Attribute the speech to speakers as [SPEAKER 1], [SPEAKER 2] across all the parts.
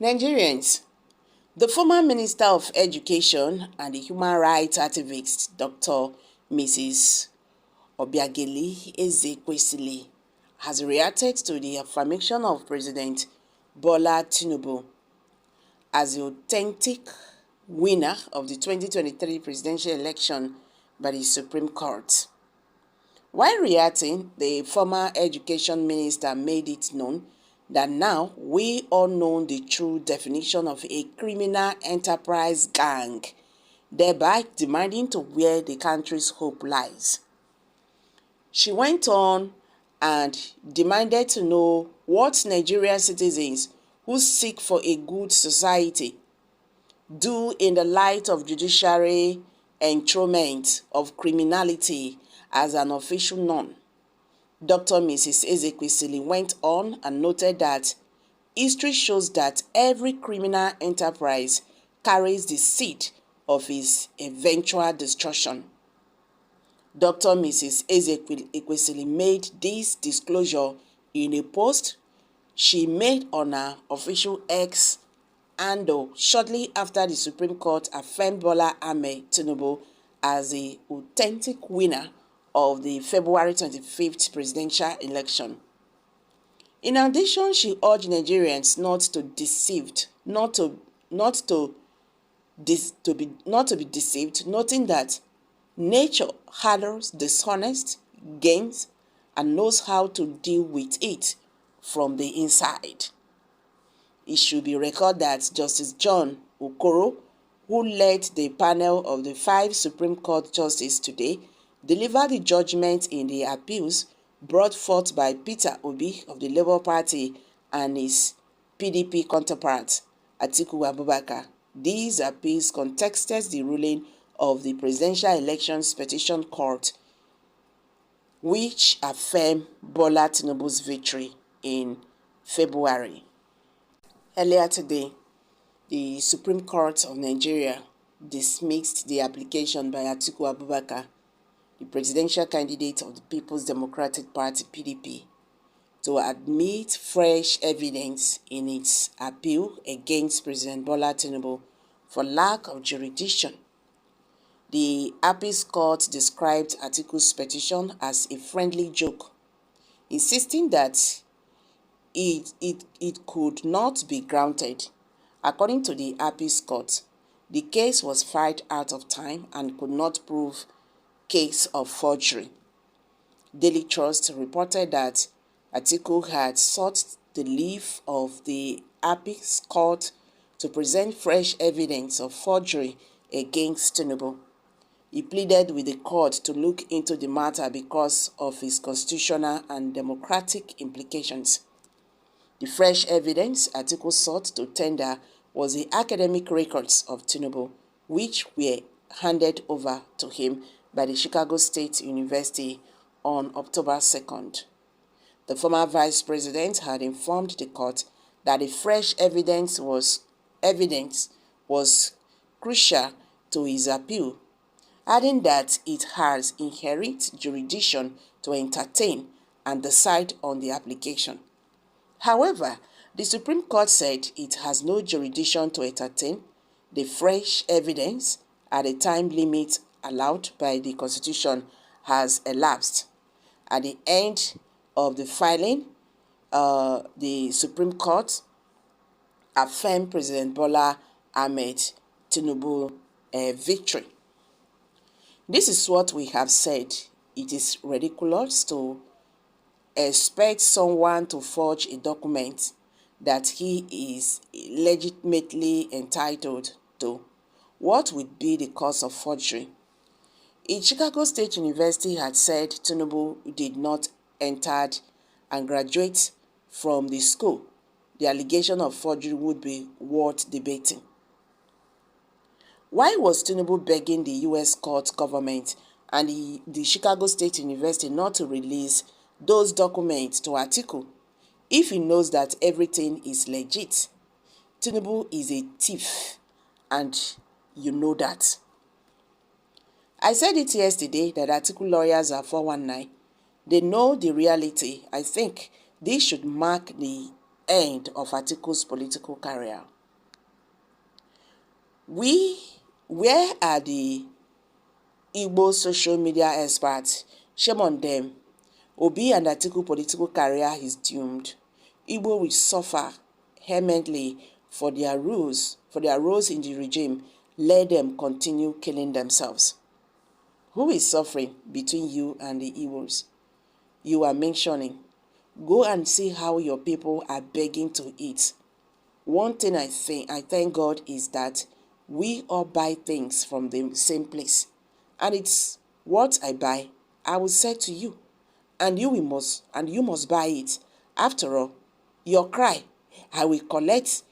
[SPEAKER 1] Nigerians, the former Minister of Education and the human rights activist Dr. Mrs. Obiageli Ezekwesili has reacted to the affirmation of President Bola Tinubu as the authentic winner of the 2023 presidential election by the Supreme Court. While reacting, the former education minister made it known that now we all know the true definition of a criminal enterprise gang, thereby demanding to where the country's hope lies. She went on and demanded to know what Nigerian citizens who seek for a good society do in the light of judiciary enthronement of criminality as an official norm. Dr. Mrs. Ezekwesili went on and noted that history shows that every criminal enterprise carries the seed of its eventual destruction. Dr. Mrs. Ezekwesili made this disclosure in a post she made on her official X handle shortly after the Supreme Court affirmed Bola Ahmed Tinubu as the authentic winner of the February 25th presidential election. In addition, she urged Nigerians not to be deceived, noting that nature handles dishonest gains and knows how to deal with it from the inside. It should be recorded that Justice John Okoro, who led the panel of the 5 Supreme Court justices today, delivered the judgment in the appeals brought forth by Peter Obi of the Labour Party and his PDP counterpart, Atiku Abubakar. These appeals contested the ruling of the Presidential Elections Petition Court, which affirmed Bola Tinubu's victory in February. Earlier today, the Supreme Court of Nigeria dismissed the application by Atiku Abubakar, the presidential candidate of the People's Democratic Party (PDP), to admit fresh evidence in its appeal against President Bola Tinubu for lack of jurisdiction. The appeals court described Atiku's petition as a friendly joke, insisting that it could not be granted. According to the appeals court, the case was filed out of time and could not prove case of forgery. Daily Trust reported that Atiku had sought the leave of the appeals court to present fresh evidence of forgery against Tinubu. He pleaded with the court to look into the matter because of its constitutional and democratic implications. The fresh evidence Atiku sought to tender was the academic records of Tinubu, which were handed over to him by the Chicago State University on October 2nd. The former vice president had informed the court that the fresh evidence was crucial to his appeal, adding that it has inherent jurisdiction to entertain and decide on the application. However, the Supreme Court said it has no jurisdiction to entertain the fresh evidence at the time limit allowed by the Constitution has elapsed. At the end of the filing, the Supreme Court affirmed President Bola Ahmed Tinubu a victory. This is what we have said. It is ridiculous to expect someone to forge a document that he is legitimately entitled to. What would be the cause of forgery? In Chicago State University had said Tinubu did not enter and graduate from the school. The allegation of forgery would be worth debating. Why was Tinubu begging the U.S. court government and the Chicago State University not to release those documents to Atiku if he knows that everything is legit? Tinubu is a thief, and you know that. I said it yesterday that Atiku lawyers are 419. They know the reality. I think this should mark the end of Atiku's political career. Where are the Igbo social media experts? Shame on them. Obi and Atiku political career is doomed. Igbo will suffer vehemently for their roles in the regime. Let them continue killing themselves. Who is suffering between you and the Igbos you are mentioning? Go and see how your people are begging to eat. One thing I thank God is that we all buy things from the same place. And it's what I buy, I will sell to you. And you must buy it. After all, your cry, I will collect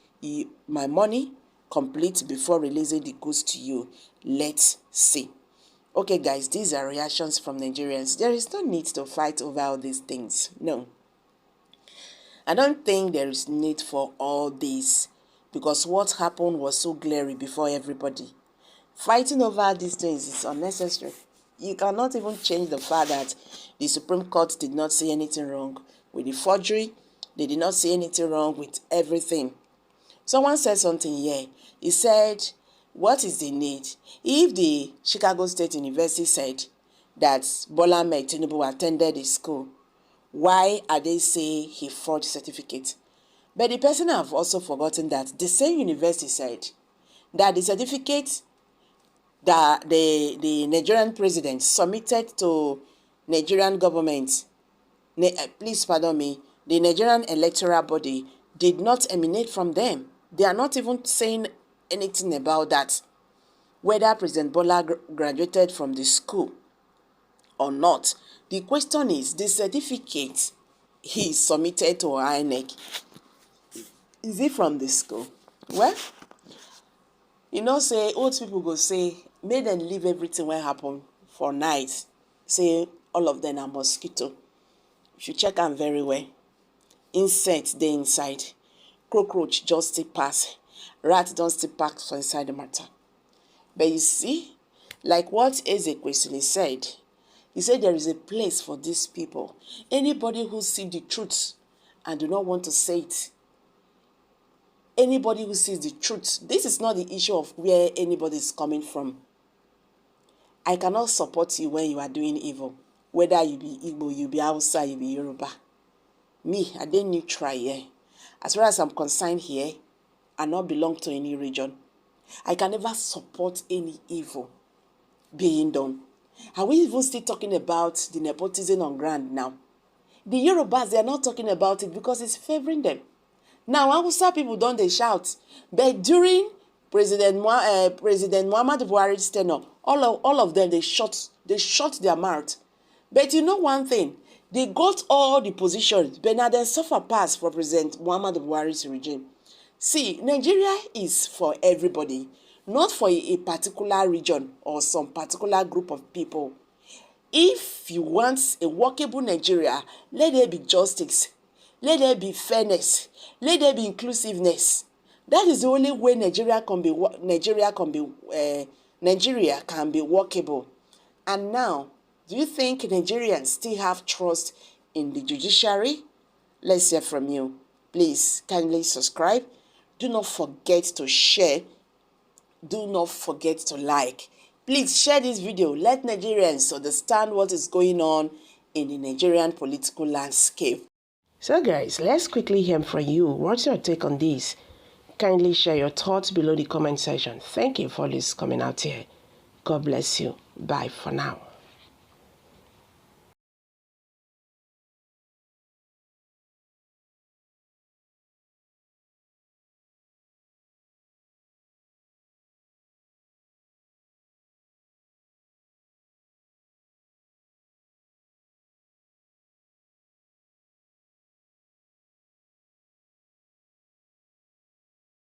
[SPEAKER 1] my money complete before releasing the goods to you. Let's see. Okay, guys, these are reactions from Nigerians. There is no need to fight over all these things. No. I don't think there is need for all this because what happened was so glaring before everybody. Fighting over these things is unnecessary. You cannot even change the fact that the Supreme Court did not say anything wrong with the forgery. They did not say anything wrong with everything. Someone said something here. He said, what is the need? If the Chicago State University said that Bola Ahmed Tinubu attended the school, why are they saying he forged certificate? But the person have also forgotten that the same university said that the certificate that the Nigerian president submitted to Nigerian government, please pardon me, the Nigerian electoral body did not emanate from them. They are not even saying anything about that, whether President Bola graduated from the school or not. The question is, the certificate he submitted to INEC, is it from the school? Well, you know, say old people go say, make them leave everything what happen for night. Say all of them are mosquito. If you check them very well, insects they inside, cockroach just still pass, rat don't still pass for inside the matter. But you see, like what Ezekwesili said, he said there is a place for these people. Anybody who see the truth and do not want to say it, anybody who sees the truth, this is not the issue of where anybody is coming from. I cannot support you when you are doing evil. Whether you be Igbo, you be Hausa, you be Yoruba. Me, I didn't need try here. As far as I'm concerned here, I not belong to any region. I can never support any evil being done. Are we even still talking about the nepotism on ground now? The Yorubas, they are not talking about it because it's favoring them. Now, Hausa people don't they shout, but during President Muhammad Buhari's tenure, all of them they shut their mouth. But you know one thing, they got all the positions, but now they suffer pass for President Muhammad Buhari's regime. See, Nigeria is for everybody, not for a particular region or some particular group of people. If you want a workable Nigeria, let there be justice, let there be fairness, let there be inclusiveness. That is the only way Nigeria can be workable. And now, do you think Nigerians still have trust in the judiciary? Let's hear from you. Please kindly subscribe. Do not forget to share. Do not forget to like. Please share this video. Let Nigerians understand what is going on in the Nigerian political landscape. So guys, let's quickly hear from you. What's your take on this? Kindly share your thoughts below the comment section. Thank you for this coming out here. God bless you. Bye for now.